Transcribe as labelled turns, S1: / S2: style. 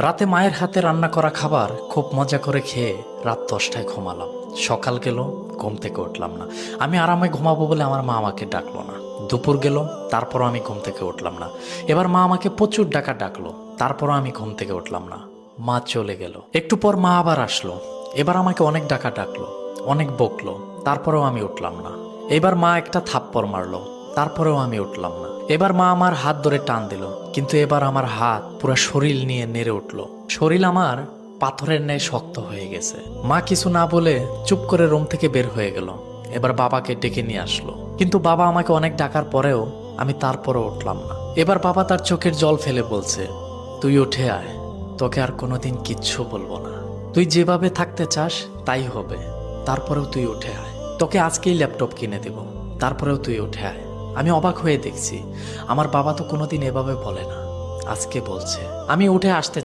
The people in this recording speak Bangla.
S1: রাতে মায়ের হাতে রান্না করা খাবার খুব মজা করে খেয়ে রাত 10টায় ঘুমালাম। সকাল গেল, ঘুম থেকে উঠলাম না। আমি আরামে ঘুমাবো বলে আমার মা আমাকে ডাকলো না। দুপুর গেল, তারপরও আমি ঘুম থেকে উঠলাম না। এবার মা আমাকে প্রচুর ডাকলো, তারপরও আমি ঘুম থেকে উঠলাম না। মা চলে গেল। একটু পর মা আবার আসলো। এবার আমাকে অনেক ডাকলো, অনেক বকলো, তারপরেও আমি উঠলাম না। এবার মা একটা থাপ্পড় মারলো, তারপরেও আমি উঠলাম না। এবার মা আমার হাত ধরে টান দিল, কিন্তু এবার আমার হাত পুরো শরীর নিয়ে নেড়ে উঠল। শরীর আমার পাথরের ন্যায় শক্ত হয়ে গেছে। মা কিছু না বলে চুপ করে রুম থেকে বের হয়ে গেল। এবার বাবাকে ডেকে নিয়ে আসলো, কিন্তু বাবা আমাকে অনেক ডাকার পরেও আমি তারপরও উঠলাম না। এবার বাবা তার চোখের জল ফেলে বলছে, তুই উঠে আয়, তোকে আর কোনোদিন কিচ্ছু বলবো না। তুই যেভাবে থাকতে চাস তাই হবে, তারপরেও তুই উঠে আয়। তোকে আজকেই ল্যাপটপ কিনে দেব, তারপরেও তুই উঠে আয়। আমি অবাক হয়ে দেখছি, আমার বাবা তো কোনোদিন এভাবে বলে না, আজকে বলছে। আমি উঠে আসতে